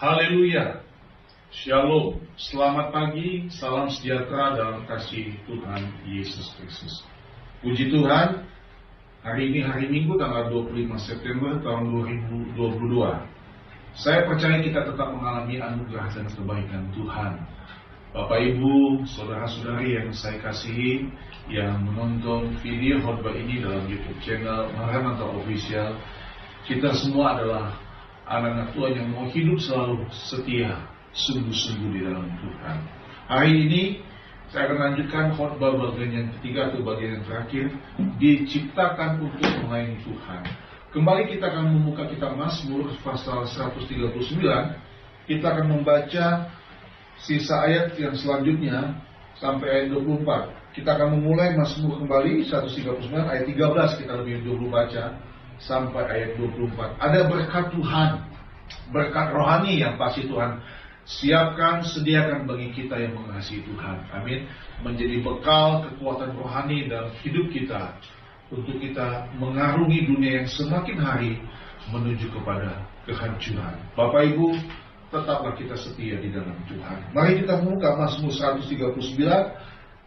Haleluya. Shalom. Selamat pagi. Salam sejahtera dalam kasih Tuhan Yesus Kristus. Puji Tuhan. Hari ini hari Minggu tanggal 25 September tahun 2022. Saya percaya kita tetap mengalami anugerah dan kebaikan Tuhan. Bapak Ibu, saudara-saudari yang saya kasihi, yang menonton video khotbah ini dalam YouTube channel Maranatha Official, kita semua adalah anak-anak Tuhan yang mau hidup selalu setia, sungguh-sungguh di dalam Tuhan. Hari ini saya akan lanjutkan khotbah bagian yang ketiga atau bagian yang terakhir, diciptakan untuk melayani Tuhan. Kembali kita akan membuka kitab Mazmur pasal 139. Kita akan membaca sisa ayat yang selanjutnya sampai ayat 24. Kita akan memulai Mazmur kembali 139 ayat 13, kita lebih dulu baca sampai ayat 24. Ada berkat Tuhan, berkat rohani yang pasti Tuhan siapkan, sediakan bagi kita yang mengasihi Tuhan. Amin. Menjadi bekal kekuatan rohani dalam hidup kita, untuk kita mengarungi dunia yang semakin hari menuju kepada kehancuran. Bapak Ibu, tetaplah kita setia di dalam Tuhan. Mari kita membuka Mazmur 139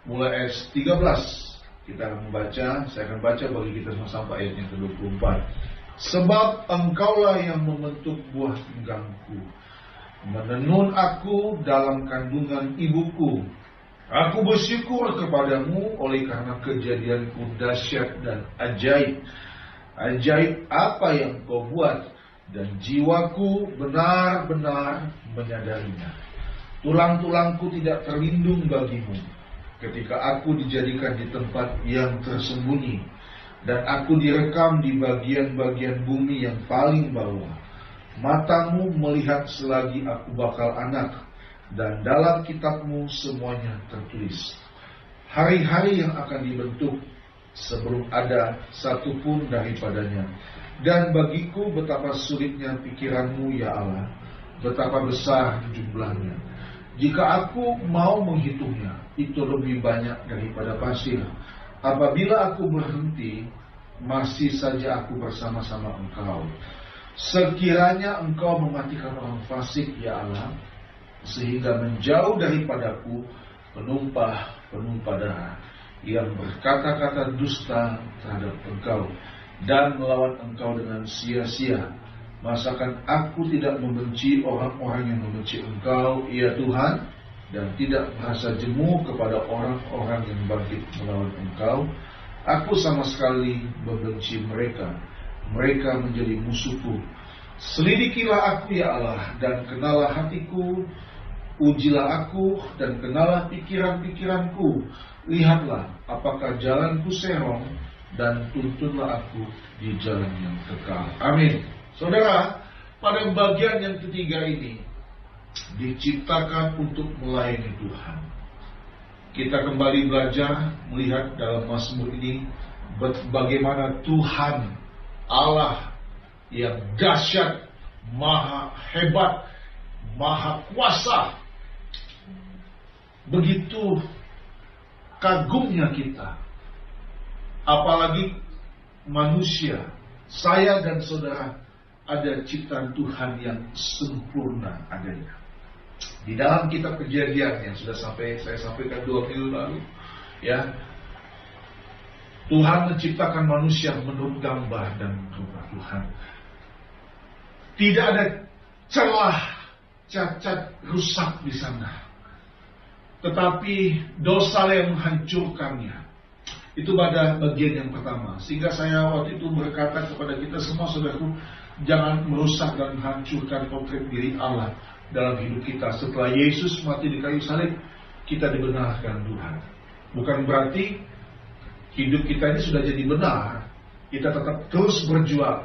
mulai ayat 13. Kita akan membaca, saya akan baca bagi kita semua sampai ayat yang ke-24. Sebab Engkaulah yang membentuk buah pinggangku, menenun aku dalam kandungan ibuku. Aku bersyukur kepadamu oleh karena kejadianku dahsyat dan ajaib. Ajaib apa yang kau buat, dan jiwaku benar-benar menyadarinya. Tulang-tulangku tidak terlindung bagimu, ketika aku dijadikan di tempat yang tersembunyi, dan aku direkam di bagian-bagian bumi yang paling bawah. Matamu melihat selagi aku bakal anak, dan dalam kitabmu semuanya tertulis. Hari-hari yang akan dibentuk sebelum ada satupun daripadanya. Dan bagiku betapa sulitnya pikiranmu ya Allah, betapa besar jumlahnya. Jika aku mau menghitungnya, itu lebih banyak daripada pasir. Apabila aku berhenti, masih saja aku bersama-sama Engkau. Sekiranya Engkau mematikan orang fasik ya Allah, sehingga menjauh daripadaku penumpah darah yang berkata-kata dusta terhadap Engkau dan melawan Engkau dengan sia-sia. Masakan aku tidak membenci orang-orang yang membenci Engkau, ya Tuhan, dan tidak merasa jemu kepada orang-orang yang bangkit melawan Engkau. Aku sama sekali membenci mereka. Mereka menjadi musuhku. Selidikilah aku ya Allah, dan kenalah hatiku. Ujilah aku, dan kenalah pikiran-pikiranku. Lihatlah apakah jalanku serong, dan tuntunlah aku di jalan yang kekal. Amin. Saudara, pada bagian yang ketiga ini, diciptakan untuk melayani Tuhan. Kita kembali belajar melihat dalam Mazmur ini bagaimana Tuhan Allah yang dahsyat, maha hebat, maha kuasa. Begitu kagumnya kita, apalagi manusia, saya dan saudara ada ciptaan Tuhan yang sempurna adanya. Di dalam kitab Kejadian yang sudah saya sampaikan 2 minggu lalu, ya, Tuhan menciptakan manusia menurut gambar dan rupa Tuhan. Tidak ada celah, cacat, rusak di sana. Tetapi dosa yang menghancurkannya. Itu pada bagian yang pertama. Sehingga saya waktu itu berkata kepada kita semua, saudaraku, jangan merusak dan menghancurkan potret diri Allah dalam hidup kita. Setelah Yesus mati di kayu salib, kita dibenarkan Tuhan. Bukan berarti hidup kita ini sudah jadi benar. Kita tetap terus berjuang.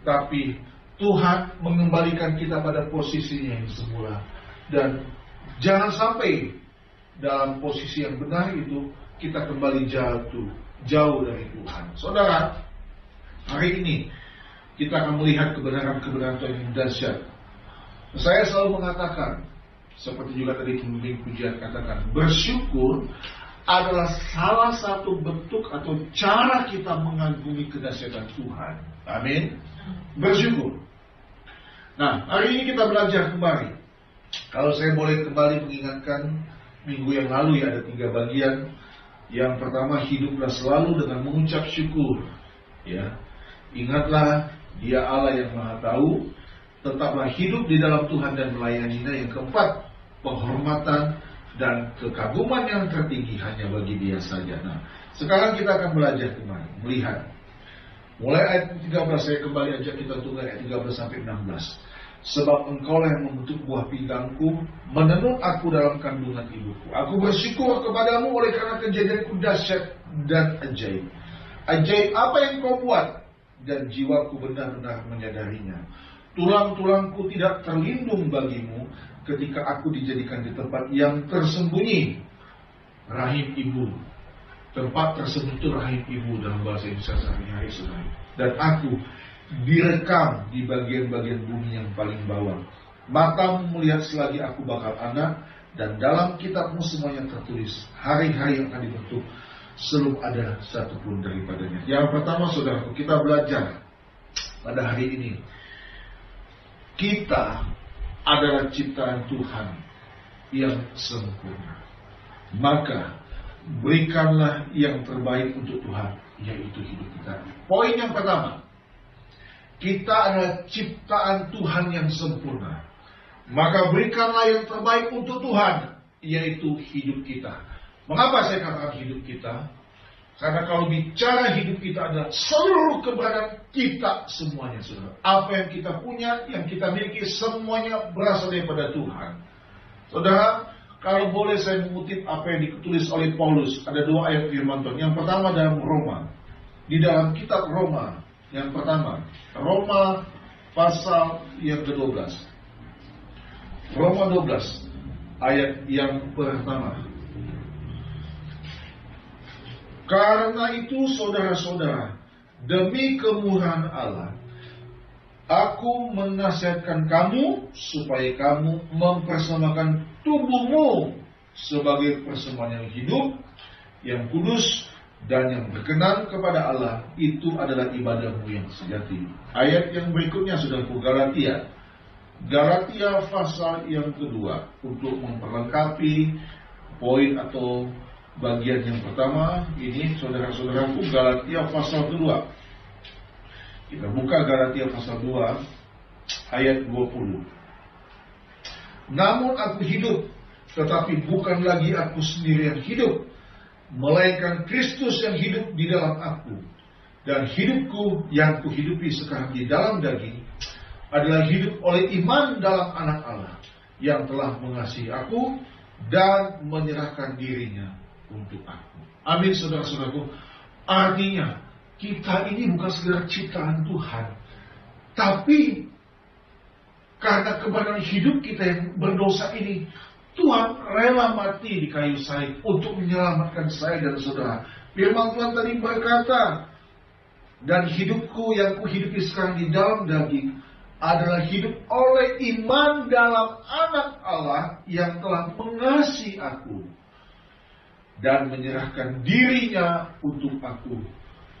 Tetapi Tuhan mengembalikan kita pada posisinya yang semula. Dan jangan sampai dalam posisi yang benar itu kita kembali jauh dari Tuhan. Saudara, hari ini kita akan melihat kebenaran-kebenaran Tuhan yang dahsyat. Saya selalu mengatakan, seperti juga tadi pemimpin pujian katakan, bersyukur adalah salah satu bentuk atau cara kita mengagumi kedahsyatan Tuhan. Amin. Bersyukur. Nah, hari ini kita belajar kembali. Kalau saya boleh kembali mengingatkan, minggu yang lalu ya ada 3 bagian. Yang pertama, hiduplah selalu dengan mengucap syukur. Ya, ingatlah Dia Allah yang Maha Tahu. Tetaplah hidup di dalam Tuhan dan melayaninya. Yang keempat, penghormatan dan kekaguman yang tertinggi hanya bagi Dia saja. Nah, sekarang kita akan belajar kembali, melihat. Mulai ayat 13, saya kembali ajak kita tunggu ayat 13 sampai 16. Sebab engkaulah yang membentuk buah pinggangku, menenun aku dalam kandungan ibuku. Aku bersyukur kepadamu oleh karena kejadianku dahsyat dan ajaib. Ajaib apa yang kau buat, dan jiwaku benar-benar menyadarinya. Tulang-tulangku tidak terlindung bagimu ketika aku dijadikan di tempat yang tersembunyi. Rahim ibu. Tempat tersebut itu rahim ibu dalam bahasa Indonesia sehari-hari, saudara. Dan aku direkam di bagian-bagian bumi yang paling bawah. Matamu melihat selagi aku bakal anak, dan dalam kitabmu semuanya tertulis hari-hari yang akan dibentuk, sebelum ada satupun daripadanya. Yang pertama, saudaraku, kita belajar pada hari ini. Kita adalah ciptaan Tuhan yang sempurna. Maka berikanlah yang terbaik untuk Tuhan, yaitu hidup kita. Poin yang pertama, kita adalah ciptaan Tuhan yang sempurna. Maka berikanlah yang terbaik untuk Tuhan, yaitu hidup kita. Mengapa saya katakan hidup kita? Karena kalau bicara hidup kita adalah seluruh keberadaan kita semuanya, saudara. Apa yang kita punya, yang kita miliki, semuanya berasal daripada Tuhan. Saudara, kalau boleh saya mengutip apa yang ditulis oleh Paulus, ada 2 ayat firman Tuhan. Yang pertama dalam Roma. Di dalam kitab Roma, yang pertama, Roma pasal yang ke-12. Roma 12, ayat yang pertama. Karena itu saudara-saudara, demi kemurahan Allah, aku menasihatkan kamu supaya kamu mempersembahkan tubuhmu sebagai persembahan yang hidup, yang kudus, dan yang berkenan kepada Allah. Itu adalah ibadahmu yang sejati. Ayat yang berikutnya, saudaraku, Galatia. Galatia pasal yang kedua, untuk memperlengkapi poin atau bagian yang pertama ini, saudara-saudaraku, Galatia pasal kedua. Kita buka Galatia pasal 2 ayat 20. Namun aku hidup, tetapi bukan lagi aku sendiri yang hidup, melainkan Kristus yang hidup di dalam aku. Dan hidupku yang kuhidupi sekarang di dalam daging adalah hidup oleh iman dalam Anak Allah yang telah mengasihi aku dan menyerahkan dirinya untuk aku. Amin, saudara-saudaraku. Artinya, kita ini bukan sekedar ciptaan Tuhan, tapi karena kebenaran hidup kita yang berdosa ini, Tuhan rela mati di kayu salib untuk menyelamatkan saya dan saudara. Firman Tuhan tadi berkata, dan hidupku yang kuhidupi sekarang di dalam daging adalah hidup oleh iman dalam Anak Allah yang telah mengasihi aku dan menyerahkan dirinya untuk aku.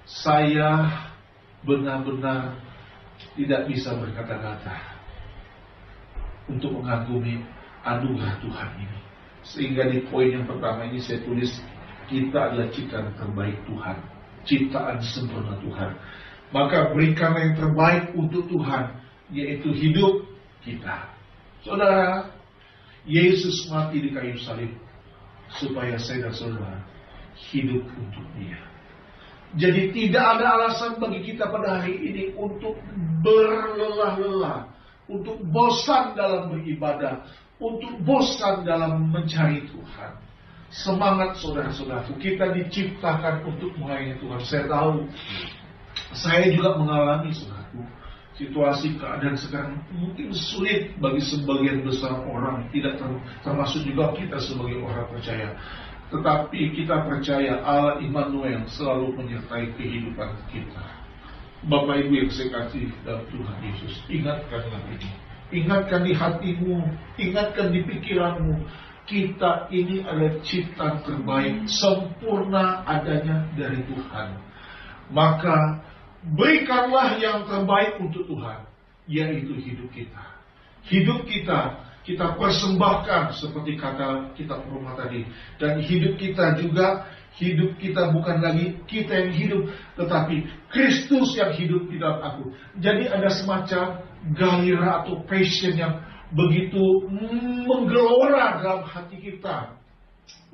Saya benar-benar tidak bisa berkata-kata untuk mengagumi anugerah Tuhan ini. Sehingga di poin yang pertama ini saya tulis, kita adalah ciptaan terbaik Tuhan, ciptaan sempurna Tuhan. Maka berikanlah yang terbaik untuk Tuhan, yaitu hidup kita. Saudara, Yesus mati di kayu salib supaya saya dan saudara hidup untuk Dia. Jadi tidak ada alasan bagi kita pada hari ini untuk berlelah-lelah, untuk bosan dalam beribadah, untuk bosan dalam mencari Tuhan. Semangat, saudara-saudaraku, kita diciptakan untuk melayani Tuhan. Saya tahu, saya juga mengalami, saudaraku, situasi keadaan sekarang mungkin sulit bagi sebagian besar orang, tidak termasuk juga kita sebagai orang percaya. Tetapi kita percaya Allah Immanuel selalu menyertai kehidupan kita. Bapak Ibu yang saya kasih dalam Tuhan Yesus, ingatkanlah ini. Ingatkan di hatimu, ingatkan di pikiranmu, kita ini adalah ciptaan terbaik, sempurna adanya dari Tuhan. Maka berikanlah yang terbaik untuk Tuhan, yaitu hidup kita. Hidup kita persembahkan seperti kata kitab Roma tadi. Dan hidup kita bukan lagi kita yang hidup, tetapi Kristus yang hidup di dalam aku. Jadi ada semacam gairah atau passion yang begitu menggelora dalam hati kita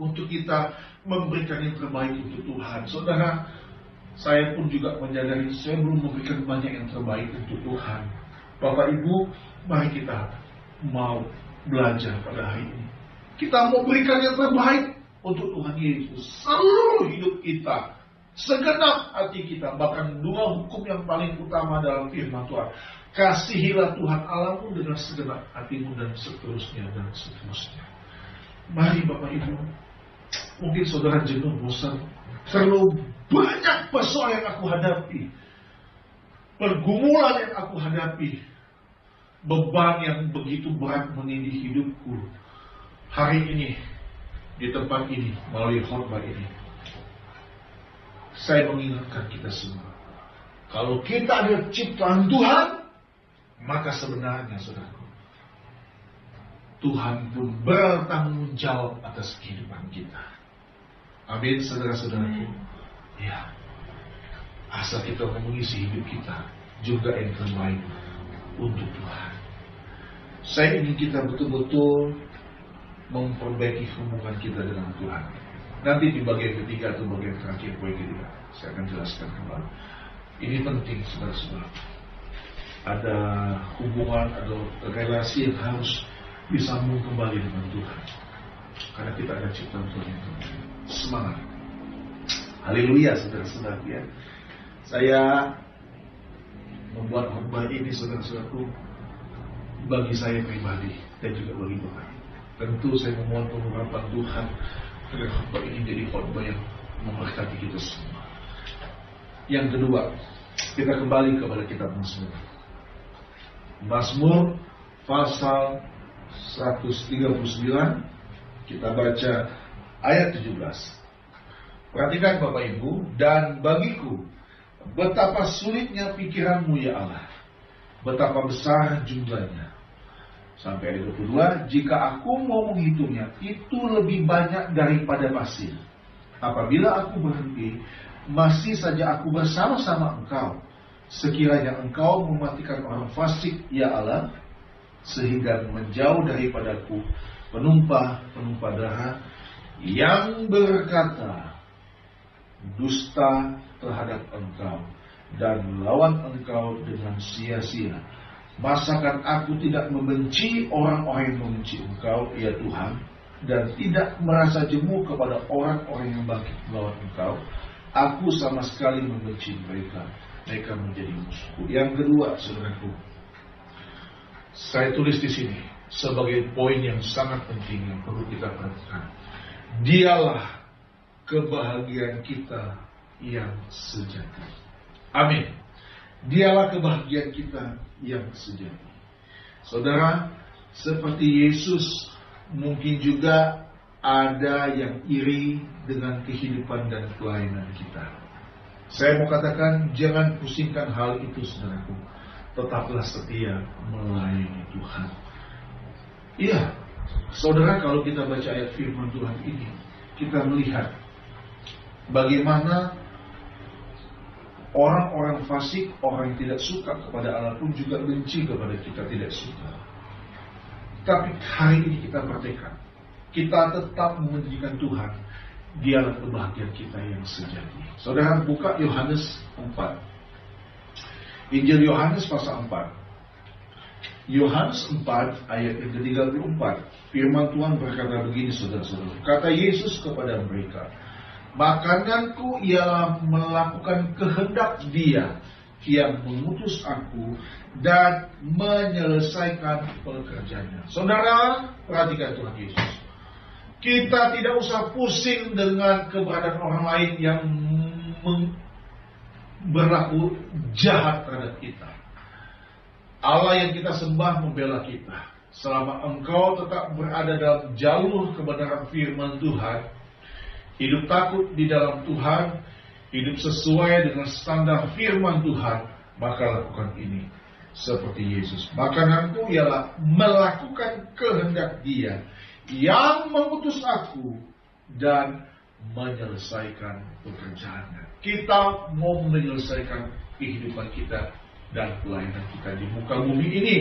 untuk kita memberikan yang terbaik untuk Tuhan. Saudara, saya pun juga menyadari saya belum memberikan banyak yang terbaik untuk Tuhan. Bapak Ibu, mari kita mau belajar pada hari ini. Kita mau berikan yang terbaik untuk Tuhan Yesus. Seluruh hidup kita, segenap hati kita. Bahkan dua hukum yang paling utama dalam firman Tuhan. Kasihilah Tuhan Allahmu dengan segenap hatimu dan seterusnya dan seterusnya. Mari Bapak Ibu, mungkin saudara jenuh, bosan. Terlalu banyak persoalan yang aku hadapi, pergumulan yang aku hadapi, beban yang begitu berat menindih hidupku. Hari ini, di tempat ini, melalui khotbah ini, saya mengingatkan kita semua, kalau kita adalah ciptaan Tuhan, maka sebenarnya saudaraku, Tuhan pun bertanggung jawab atas kehidupan kita. Amin, saudara-saudaraku. Ya, asal kita mengisi hidup kita juga yang terbaik untuk Tuhan. Saya ingin kita betul-betul memperbaiki hubungan kita dengan Tuhan. Nanti di bagian ketiga atau bagian terakhir poin ketiga, saya akan jelaskan kembali. Ini penting, saudara-saudara. Ada hubungan atau relasi yang harus disambung kembali dengan Tuhan. Karena kita ada ciptaan Tuhan yang terbaik. Semangat. Haleluya, saudara-saudara ya. Saya membuat khotbah ini, saudara-saudaraku, bagi saya pribadi dan juga bagi Tuhan. Tentu saya memohon pengurapan Tuhan agar khotbah ini jadi khotbah yang memberkati kita semua. Yang kedua, kita kembali kepada kitab Mazmur. Mazmur pasal 139, kita baca ayat 17. Perhatikan Bapak Ibu, dan bagiku betapa sulitnya pikiranmu ya Allah, betapa besar jumlahnya. Sampai ayat 22, jika aku mau menghitungnya, itu lebih banyak daripada pasir. Apabila aku berhenti, masih saja aku bersama-sama Engkau. Sekiranya Engkau mematikan orang fasik ya Allah, sehingga menjauh daripadaku penumpah darah yang berkata dusta terhadap Engkau dan melawan Engkau dengan sia-sia. Masakan aku tidak membenci orang-orang yang membenci Engkau, ya Tuhan, dan tidak merasa jemu kepada orang-orang yang bangkit melawan Engkau. Aku sama sekali membenci mereka. Mereka menjadi musuhku. Yang kedua, saudaraku, saya tulis di sini sebagai poin yang sangat penting yang perlu kita perhatikan. Dialah kebahagiaan kita yang sejati. Amin. Dialah kebahagiaan kita yang sejati. Saudara, seperti Yesus, mungkin juga ada yang iri dengan kehidupan dan pelayanan kita. Saya mau katakan, jangan pusingkan hal itu, saudaraku. Tetaplah setia melayani Tuhan. Iya, saudara, kalau kita baca ayat firman Tuhan ini, kita melihat bagaimana orang-orang fasik, orang yang tidak suka kepada Allah pun juga benci kepada kita, tidak suka. Tapi hari ini kita merdeka. Kita tetap mementingkan Tuhan. Dialah kebahagiaan kita yang sejati. Saudara, buka Yohanes 4. Injil Yohanes pasal 4. Yohanes 4 ayat yang ke-34. Firman Tuhan berkata begini, saudara-saudara. Kata Yesus kepada mereka, makananku ialah melakukan kehendak Dia yang mengutus aku dan menyelesaikan pekerjaannya. Saudara, perhatikan Tuhan Yesus. Kita tidak usah pusing dengan keberadaan orang lain yang berlaku jahat terhadap kita. Allah yang kita sembah membela kita. Selama engkau tetap berada dalam jalur kebenaran firman Tuhan, hidup takut di dalam Tuhan, hidup sesuai dengan standar firman Tuhan, maka lakukan ini. seperti Yesus. Makananku ialah melakukan kehendak Dia yang mengutus aku dan menyelesaikan pekerjaannya. Kita mau menyelesaikan kehidupan kita dan pelayanan kita di muka bumi ini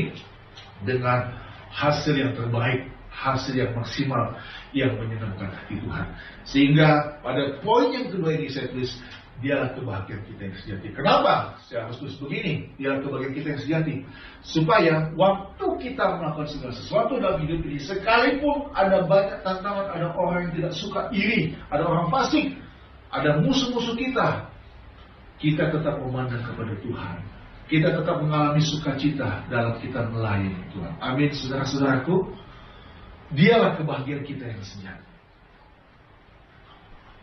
dengan hasil yang terbaik, hasil yang maksimal, yang menyenangkan hati Tuhan. Sehingga pada poin yang kedua ini saya tulis, dialah kebahagiaan kita yang sejati. Kenapa saya harus tulis begini? Dialah kebahagiaan kita yang sejati, supaya waktu kita melakukan segala sesuatu dalam hidup ini, sekalipun ada banyak tantangan, ada orang yang tidak suka iri, ada orang fasik, ada musuh-musuh kita tetap memandang kepada Tuhan. Kita tetap mengalami sukacita dalam kita melayani Tuhan. Amin, saudara-saudaraku. Dialah kebahagiaan kita yang sejati.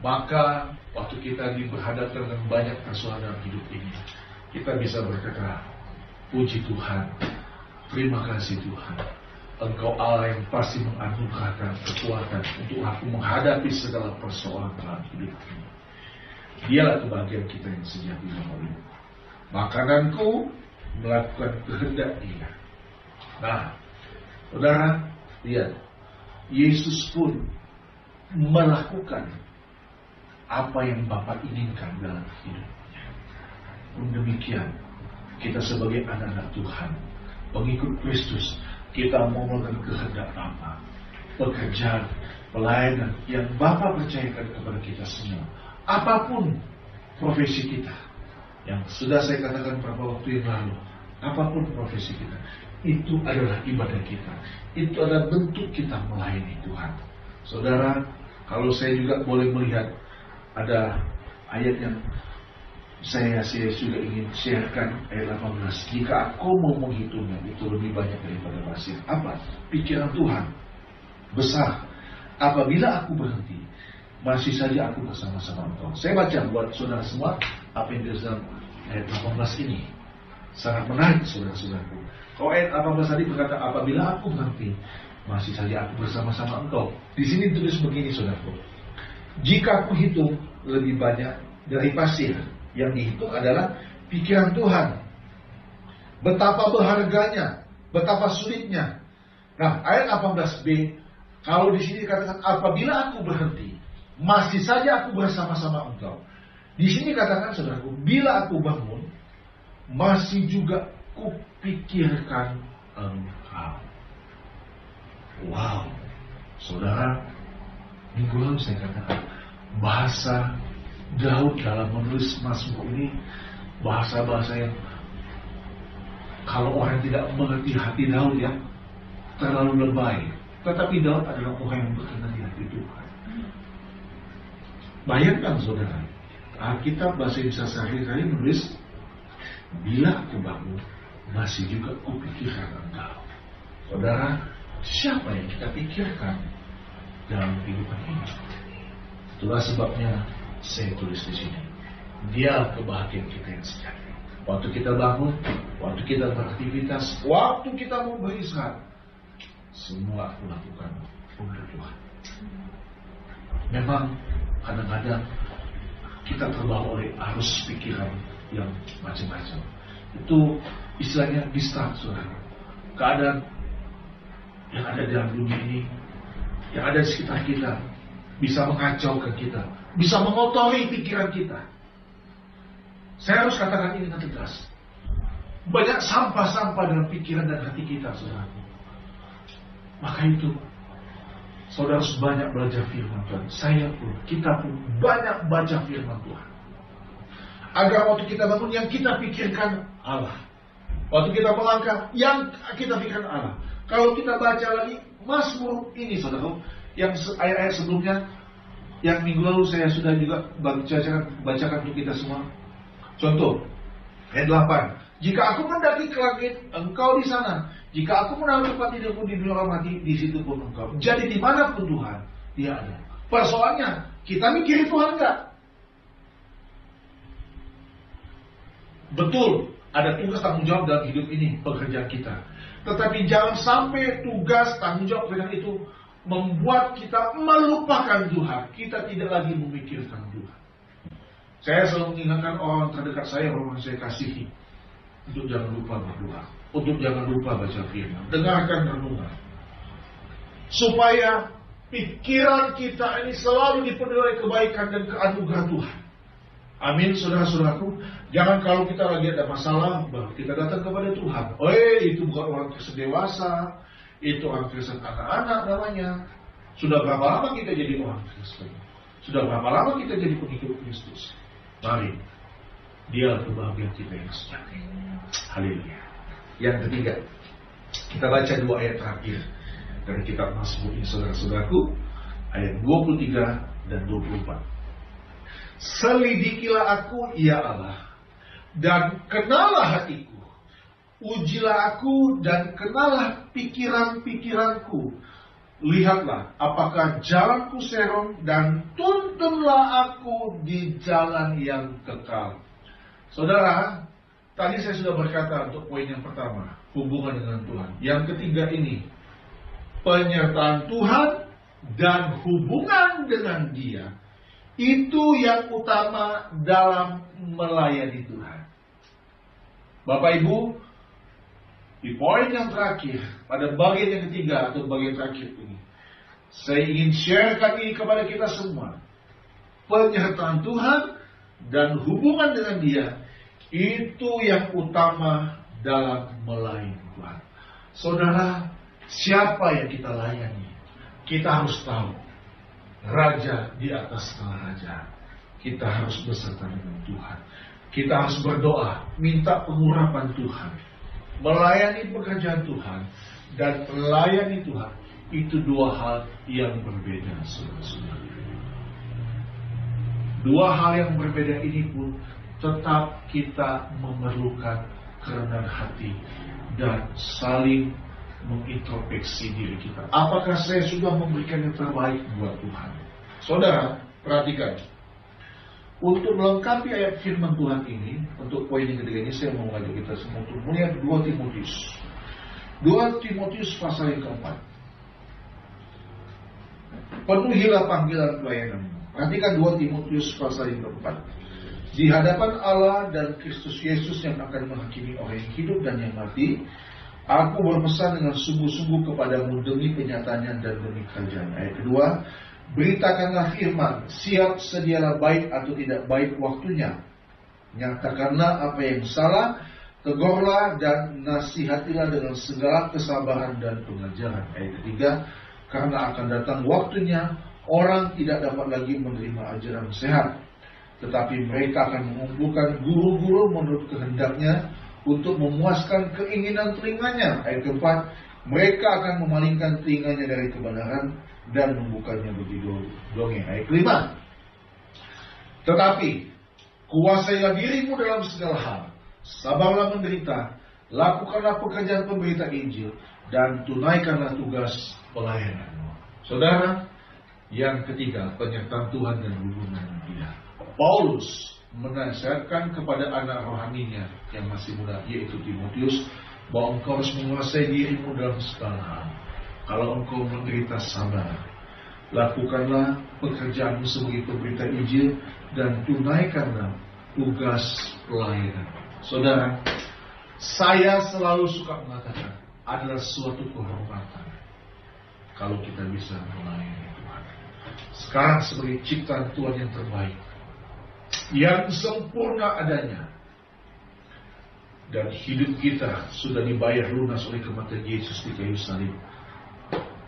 Maka waktu kita berhadapan dengan banyak persoalan dalam hidup ini, kita bisa berkata, puji Tuhan, terima kasih Tuhan, Engkau Allah yang pasti menganugerahkan kekuatan untuk aku menghadapi segala persoalan dalam hidup ini. Dialah kebahagiaan kita yang sejati. Makananku melakukan kehendak Dia. Nah, saudara, lihat, Yesus pun melakukan apa yang Bapa inginkan dalam hidupnya. Pun demikian, kita sebagai anak-anak Tuhan, pengikut Kristus, kita mau melakukan kehendak Bapa, pekerjaan, pelayanan yang Bapa percayakan kepada kita semua. Apapun profesi kita, yang sudah saya katakan beberapa waktu yang lalu, apapun profesi kita, itu adalah ibadah kita. Itu adalah bentuk kita melayani Tuhan. Saudara, kalau saya juga boleh melihat, ada ayat yang saya juga ingin sharekan, ayat 18. Jika aku mau menghitungnya, itu lebih banyak daripada pasir. Apa? Pikiran Tuhan besar. Apabila aku berhenti, masih saja aku bersama-sama Engkau. Saya baca buat saudara semua apa yang di dalam ayat 18 ini. Sangat menarik, saudara-saudaraku. Kalau ayat 18 tadi berkata, apabila aku berhenti, masih saja aku bersama-sama Engkau. Di sini tulis begini, saudaraku. Jika aku hitung lebih banyak dari pasir, yang dihitung adalah pikiran Tuhan. Betapa berharganya, betapa sulitnya. Nah, ayat 18b, kalau di sini dikatakan apabila aku berhenti, masih saja aku bersama-sama Engkau. Di sini katakan, saudaraku, bila aku bangun, masih juga kupikirkan Engkau. Wow, saudara, minggu lalu saya katakan bahasa Daud dalam menulis Mazmur ini bahasa-bahasa yang kalau orang tidak mengerti hati Daud, ya, terlalu lebay. Tetapi Daud adalah orang yang berkenan di hati Tuhan. Bayangkan, saudara, Alkitab bahasa Indonesia sehari-hari menulis, bila aku bangun, masih juga kupikirkan Engkau. Saudara, siapa yang kita pikirkan dalam kehidupan ini? Itulah sebabnya saya tulis di sini. Dia kebahagiaan kita yang sejati. Waktu kita bangun, waktu kita beraktivitas, waktu kita mau beristirahat, semua aku lakukan untuk Tuhan. Memang kadang-kadang kita terbawa oleh arus pikiran yang macam-macam. Itu istilahnya distrak, saudara. Keadaan yang ada dalam dunia ini, yang ada di sekitar kita, bisa mengacaukan kita, bisa mengotori pikiran kita. Saya harus katakan ini dengan tegas. Banyak sampah-sampah dalam pikiran dan hati kita, saudara. Maka itu, saudara harus banyak belajar firman Tuhan. Saya pun, kita pun banyak baca firman Tuhan. Agar waktu kita bangun, yang kita pikirkan Allah. Waktu kita melangkah, yang kita pikirkan Allah. Kalau kita baca lagi Mazmur ini, saudara, yang ayat-ayat sebelumnya, yang minggu lalu saya sudah juga bacakan untuk kita semua. Contoh, ayat 8. Jika aku mendaki ke langit, Engkau di sana. Jika aku menaruh tempat tidurku di dunia orang mati, di situ pun Engkau. Jadi dimanapun Tuhan, Dia ada. Persoalannya, kita mikirin Tuhan enggak? Betul, ada tugas tanggung jawab dalam hidup ini, pekerjaan kita. Tetapi jangan sampai tugas tanggung jawab pekerjaan itu membuat kita melupakan Tuhan. Kita tidak lagi memikirkan Tuhan. Saya selalu mengingatkan orang terdekat saya, orang yang saya kasihi, untuk jangan lupa berdoa. untuk jangan lupa baca firman, dengarkan renungan, supaya pikiran kita ini selalu dipenuhi oleh kebaikan dan keanugeraan Tuhan. Amin, saudara-saudaraku. Jangan kalau kita lagi ada masalah, baru kita datang kepada Tuhan. Itu bukan orang Kristen dewasa, itu orang Kristen anak-anak namanya. Sudah berapa lama kita jadi orang Kristen? Sudah berapa lama kita jadi pengikut Kristus? Mari, dia kebahagiaan kita yang sejati. Haleluya. Yang ketiga, kita baca 2 ayat terakhir dari kitab Mazmur ini, saudara-saudaraku, ayat 23 dan 24. Selidikilah aku, ya Allah, dan kenalah hatiku. Ujilah aku dan kenalah pikiran-pikiranku. Lihatlah apakah jalanku serong, dan tuntunlah aku di jalan yang kekal. Saudara, tadi saya sudah berkata untuk poin yang pertama, hubungan dengan Tuhan. Yang ketiga ini, penyertaan Tuhan dan hubungan dengan Dia. Itu yang utama dalam melayani Tuhan. Bapak Ibu, di poin yang terakhir, pada bagian yang ketiga atau bagian terakhir ini, saya ingin sharekan ini kepada kita semua. Penyertaan Tuhan dan hubungan dengan Dia, itu yang utama dalam melayani Tuhan. Saudara, siapa yang kita layani? Kita harus tahu, Raja di atas segala raja. Kita harus beserta dengan Tuhan. Kita harus berdoa, minta pengurapan Tuhan, melayani pekerjaan Tuhan, dan melayani Tuhan. Itu 2 hal yang berbeda, saudara-saudara. 2 hal yang berbeda ini pun tetap kita memerlukan kerendahan hati dan saling mengintrospeksi diri kita. Apakah saya sudah memberikan yang terbaik buat Tuhan? Saudara, perhatikan. Untuk melengkapi ayat firman Tuhan ini, untuk poin yang ketiga ini, saya mau mengajak kita semua untuk melihat 2 Timotius. 2 Timotius pasal yang keempat. Penuhilah panggilan pelayananmu. Perhatikan 2 Timotius pasal yang keempat. Di hadapan Allah dan Kristus Yesus yang akan menghakimi orang yang hidup dan yang mati, aku berpesan dengan sungguh-sungguh kepadamu demi kenyataannya dan demi kerajaan. Ayat kedua, beritakanlah firman, siap sedialah baik atau tidak baik waktunya. Nyatakanlah apa yang salah, tegurlah dan nasihatilah dengan segala kesabaran dan pengajaran. Ayat ketiga, karena akan datang waktunya, orang tidak dapat lagi menerima ajaran sehat, tetapi mereka akan mengumpulkan guru-guru menurut kehendaknya, untuk memuaskan keinginan telinganya. Ayat keempat, mereka akan memalingkan telinganya dari kebenaran dan membukanya bagi dongeng. Ayat kelima, tetapi kuasailah dirimu dalam segala hal, sabarlah menderita, lakukanlah pekerjaan pemberita Injil, dan tunaikanlah tugas pelayananmu. Saudara, yang ketiga, penyertaan Tuhan dan hubungan Dia. Paulus menasihatkan kepada anak rohaninya yang masih muda, yaitu Timotius, bahwa engkau harus menguasai dirimu dalam segala hal. Kalau engkau menderita, sabar. Lakukanlah pekerjaanmu sebagai pemberita Injil dan tunaikanlah tugas pelayanan. Saudara, saya selalu suka mengatakan adalah suatu kehormatan kalau kita bisa melayani Tuhan. Sekarang sebagai ciptaan Tuhan yang terbaik, yang sempurna adanya, dan hidup kita sudah dibayar lunas oleh kematian Yesus di kayu salib.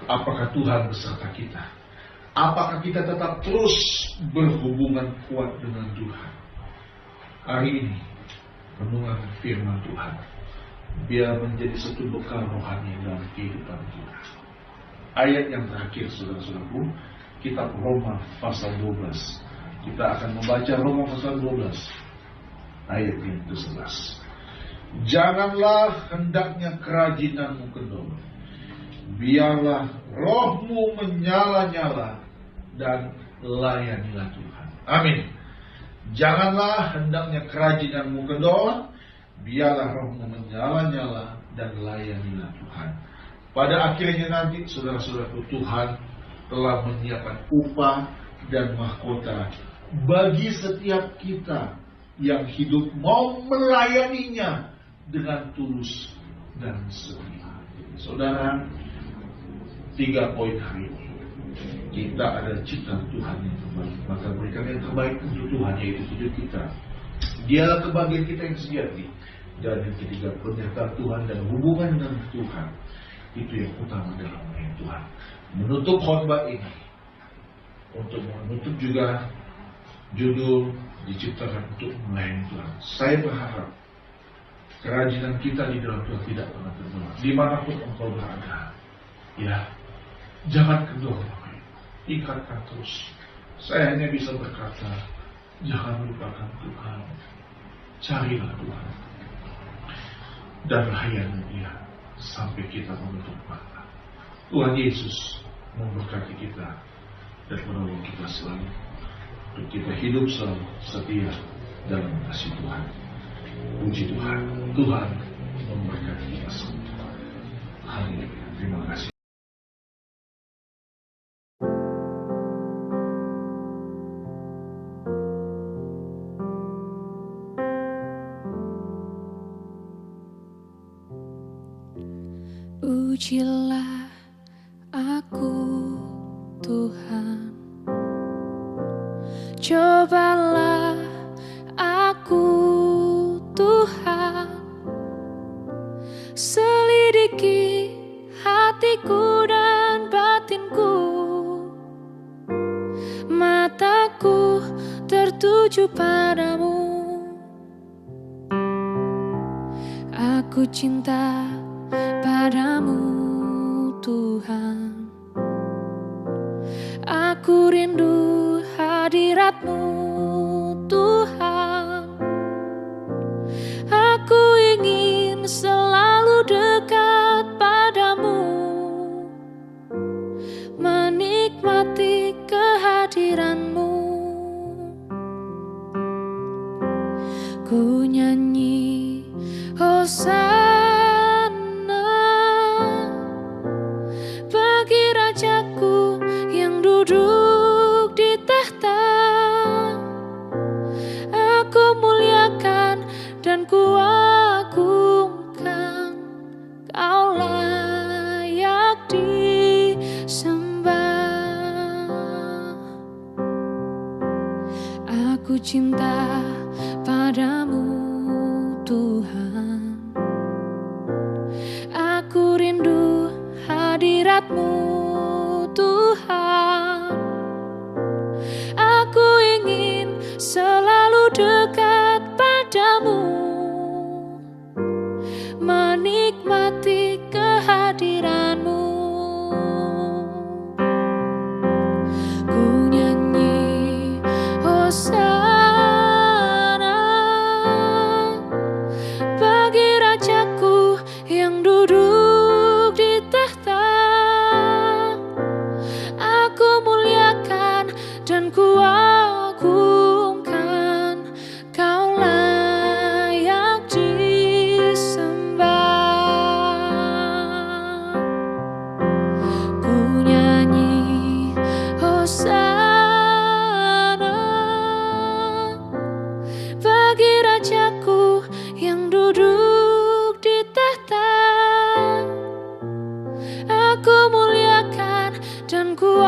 Apakah Tuhan beserta kita? Apakah kita tetap terus berhubungan kuat dengan Tuhan? Hari ini, renungan firman Tuhan biar menjadi satu bekal rohani dalam kehidupan kita. Ayat yang terakhir, saudara-saudaraku, kitab Roma pasal 12. Kita akan membaca Roma pasal 12 ayat yang ke-11. Janganlah hendaknya kerajinanmu kendor, biarlah rohmu menyala-nyala dan layanilah Tuhan. Amin. Janganlah hendaknya kerajinanmu kendor, biarlah rohmu menyala-nyala dan layanilah Tuhan. Pada akhirnya nanti, saudara-saudaraku, Tuhan telah menyiapkan upah dan mahkota bagi setiap kita yang hidup mau melayaninya dengan tulus dan setia. Saudara, 3 poin hari ini. Kita adalah ciptaan Tuhan yang terbaik, maka berikan yang terbaik untuk Tuhan, yaitu hidup kita. Dialah kebahagiaan kita yang sejati. Dan yang ketiga, penyertaan Tuhan dan hubungan dengan Tuhan. Itu yang utama dalam melayani Tuhan. Menutup khotbah ini, untuk menutup juga judul diciptakan untuk melayani Tuhan. Saya berharap kerajinan kita di dalam Tuhan tidak pernah terbelah. Dimanapun engkau berada, ya, jangan kendor, ikatkan terus. Saya hanya bisa berkata, jangan lupakan Tuhan, carilah Tuhan, dan layani Dia sampai kita menutup mata. Tuhan Yesus memberkati kita dan menolong kita selalu, untuk kita hidup selalu setia dalam kasih Tuhan. Puji Tuhan, Tuhan memberkati kita semua. Haleluya. Terima kasih. Ujilah aku, Tuhan, cobalah aku, Tuhan, selidiki hatiku dan batinku, mataku tertuju padamu. Aku cinta padamu, Tuhan. Aku rindu hadirat-Mu, Tuhan. Aku ingin selalu dekat padamu, menikmati kehadiran-Mu. Ku nyanyi Hosana bagi Rajaku yang duduk di tahta. Aku muliakan dan ku agungkan, Kau layak disembah. Aku cinta padamu, Tuhan. Aku rindu hadirat-Mu, Tuhan. Aku ingin selalu dekat padamu, menikmati kehadiran-Mu. Ku nyanyi Hosana bagi Rajaku yang duduk di tahta. Aku muliakan dan ku agungkan, Kau layak disembah. Ku nyanyi Hosana bagi Rajaku yang duduk di tahta. Aku muliakan dan ku